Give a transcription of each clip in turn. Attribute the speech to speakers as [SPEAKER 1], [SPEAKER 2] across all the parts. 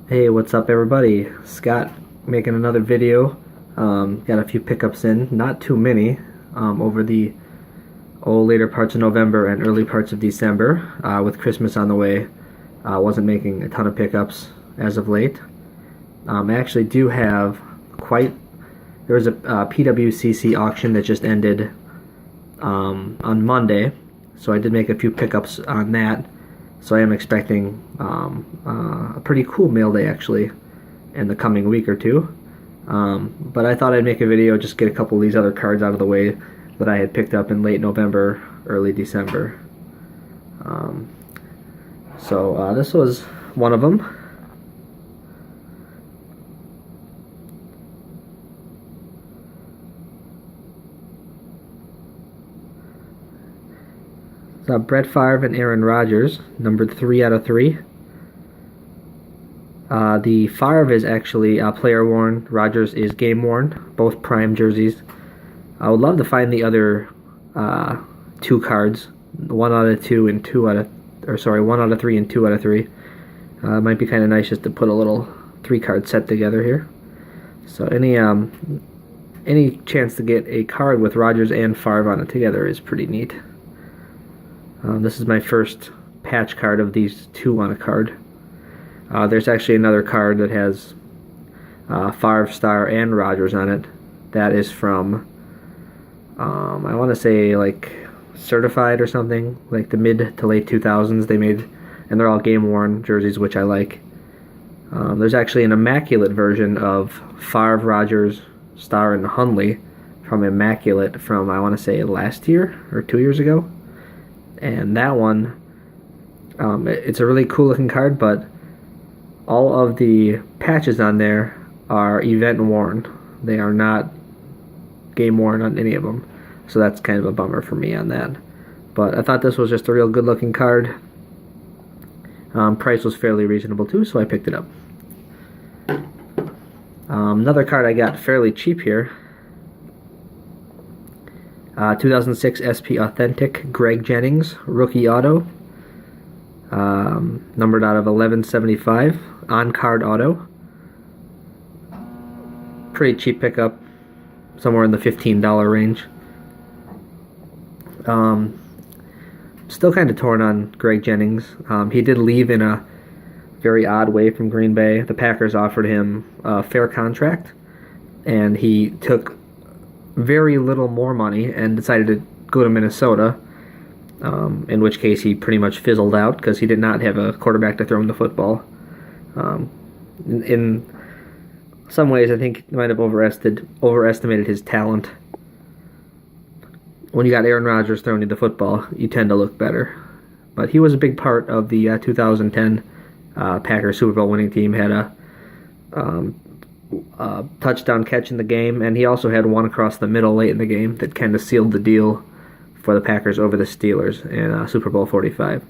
[SPEAKER 1] Hey, what's up everybody? Scott making another video. Got a few pickups in, not too many, over the later parts of November and early parts of December. With Christmas on the way, wasn't making a ton of pickups as of late. I actually do have there was a PWCC auction that just ended on Monday, so I did make a few pickups on that. So I am expecting a pretty cool mail day actually in the coming week or two. But I thought I'd make a video, just get a couple of these other cards out of the way that I had picked up in late November, early December. This was one of them. Brett Favre and Aaron Rodgers, numbered 3 out of 3. The Favre is actually player worn. Rodgers is game worn. Both prime jerseys. I would love to find the other two cards, 1 out of 2 and 1 out of 3 and 2 out of 3. It might be kind of nice just to put a little 3-card set together here. So any chance to get a card with Rodgers and Favre on it together is pretty neat. This is my first patch card of these two on a card. There's actually another card that has Favre, Star, and Rodgers on it. That is from, I want to say like Certified or something, like the mid to late 2000s they made, and they're all game-worn jerseys, which I like. There's actually an immaculate version of Favre, Rodgers, Star, and Hundley from Immaculate from, I want to say, last year or 2 years ago. And that one, it's a really cool looking card, but all of the patches on there are event worn. They are not game worn on any of them, so that's kind of a bummer for me on that. But I thought this was just a real good looking card. Price was fairly reasonable too, so I picked it up. Another card I got fairly cheap here. 2006 SP Authentic Greg Jennings rookie auto, numbered out of 1175, on card auto. Pretty cheap pickup, somewhere in the $15 range. Still kind of torn on Greg Jennings. He did leave in a very odd way from Green Bay. The Packers offered him a fair contract, and he took very little more money and decided to go to Minnesota, in which case he pretty much fizzled out because he did not have a quarterback to throw him the football. In some ways, I think he might have overestimated his talent. When you got Aaron Rodgers throwing you the football, you tend to look better. But he was a big part of the 2010 Packers Super Bowl winning team. Had a touchdown catch in the game, and he also had one across the middle late in the game that kind of sealed the deal for the Packers over the Steelers in Super Bowl 45.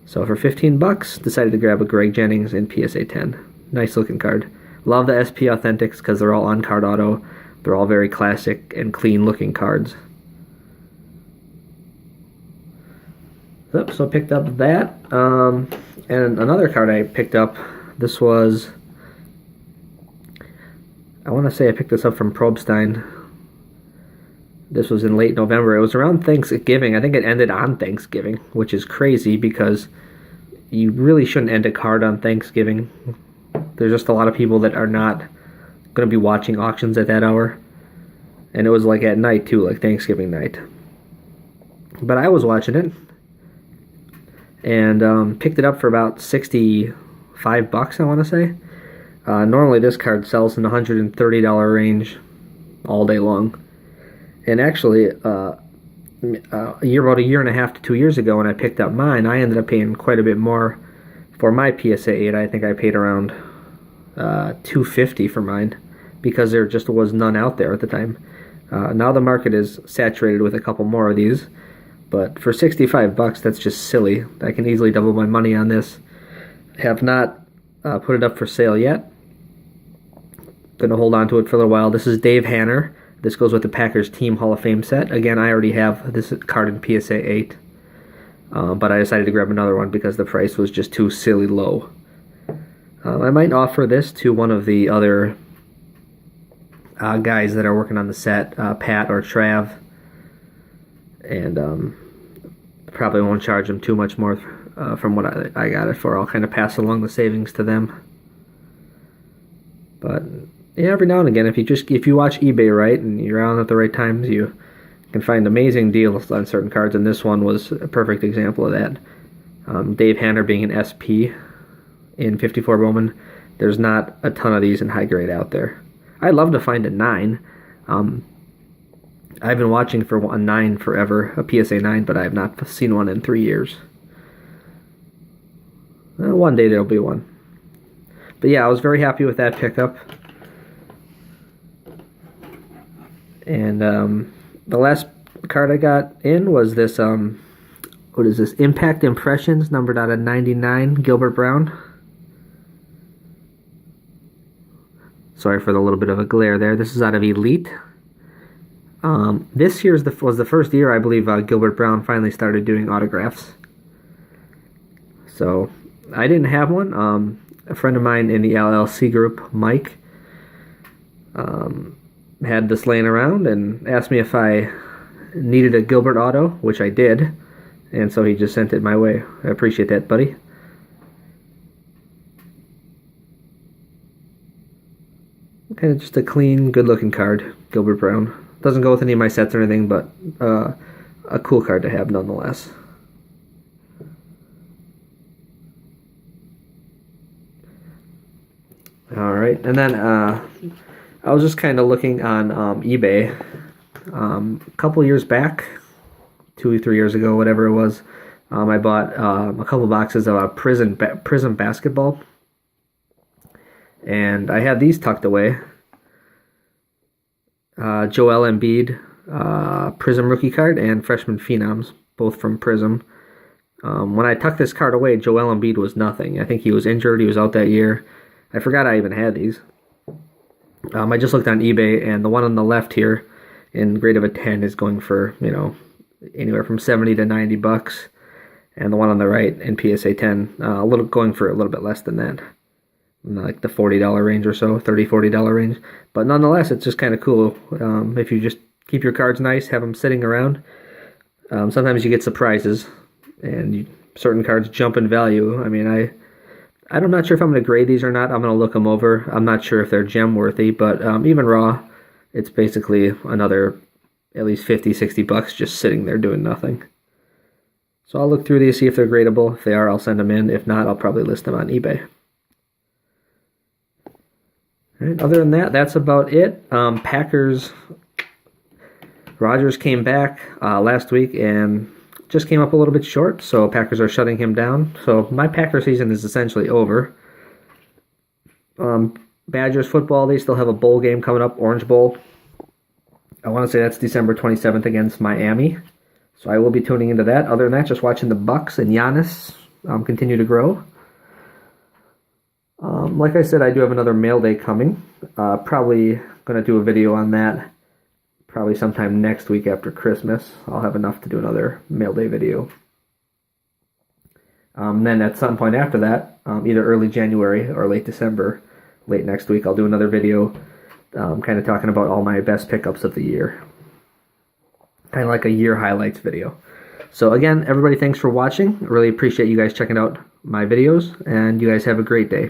[SPEAKER 1] So for $15, decided to grab a Greg Jennings in PSA 10. Nice looking card. Love the SP Authentics because they're all on card auto. They're all very classic and clean looking cards. So I picked up that. And another card I picked up, this was, I want to say I picked this up from Probstein. This was in late November. It was around Thanksgiving. I think it ended on Thanksgiving, which is crazy because you really shouldn't end a card on Thanksgiving. There's just a lot of people that are not going to be watching auctions at that hour. And it was like at night too, like Thanksgiving night. But I was watching it and picked it up for about $65, I want to say. Normally this card sells in the $130 range all day long. And actually, about a year and a half to 2 years ago when I picked up mine, I ended up paying quite a bit more for my PSA 8. I think I paid around $250 for mine because there just was none out there at the time. Now the market is saturated with a couple more of these, but for $65, that's just silly. I can easily double my money on this. Have not put it up for sale yet. Gonna hold on to it for a little while. This is Dave Hanner. This goes with the Packers Team Hall of Fame set. Again, I already have this card in PSA 8. But I decided to grab another one because the price was just too silly low. I might offer this to one of the other guys that are working on the set, Pat or Trav, and probably won't charge them too much more from what I got it for. I'll kind of pass along the savings to them. But yeah, every now and again, if you watch eBay right and you're on at the right times, you can find amazing deals on certain cards, and this one was a perfect example of that. Dave Hanner being an SP in 54 Bowman. There's not a ton of these in high grade out there. I'd love to find a 9. I've been watching for a 9 forever, a PSA 9, but I have not seen one in 3 years. One day there'll be one. But yeah, I was very happy with that pickup. And the last card I got in was this, what is this? Impact Impressions, numbered out of 99, Gilbert Brown. Sorry for the little bit of a glare there. This is out of Elite. This year was the first year, I believe, Gilbert Brown finally started doing autographs. So, I didn't have one. A friend of mine in the LLC group, Mike, had this laying around and asked me if I needed a Gilbert auto, which I did. And so he just sent it my way. I appreciate that, buddy. Kind of just a clean, good-looking card, Gilbert Brown. Doesn't go with any of my sets or anything, but a cool card to have nonetheless. Alright, and then I was just kind of looking on eBay a couple years back, 2 or 3 years ago, whatever it was. I bought a couple boxes of a Prism basketball, and I had these tucked away. Joel Embiid Prism rookie card and Freshman Phenoms, both from Prism. When I tucked this card away, Joel Embiid was nothing. I think he was injured. He was out that year. I forgot I even had these. I just looked on eBay, and the one on the left here in grade of a 10 is going for, anywhere from 70 to 90 bucks. And the one on the right in PSA 10, going for a little bit less than that. Like the $40 range or so, $30, $40 range. But nonetheless, it's just kind of cool. If you just keep your cards nice, have them sitting around. Sometimes you get surprises, and certain cards jump in value. I mean, I'm not sure if I'm going to grade these or not. I'm going to look them over. I'm not sure if they're gem worthy, but even raw, it's basically another at least 50, 60 bucks just sitting there doing nothing. So I'll look through these, see if they're gradable. If they are, I'll send them in. If not, I'll probably list them on eBay. All right, other than that, that's about it. Rodgers came back last week and just came up a little bit short, so Packers are shutting him down. So my Packer season is essentially over. Badgers football, they still have a bowl game coming up, Orange Bowl. I want to say that's December 27th against Miami. So I will be tuning into that. Other than that, just watching the Bucks and Giannis continue to grow. Like I said, I do have another mail day coming. Probably going to do a video on that probably sometime next week after Christmas. I'll have enough to do another mail day video. Then at some point after that, either early January or late December, late next week, I'll do another video kind of talking about all my best pickups of the year. Kind of like a year highlights video. So again, everybody, thanks for watching. I really appreciate you guys checking out my videos, and you guys have a great day.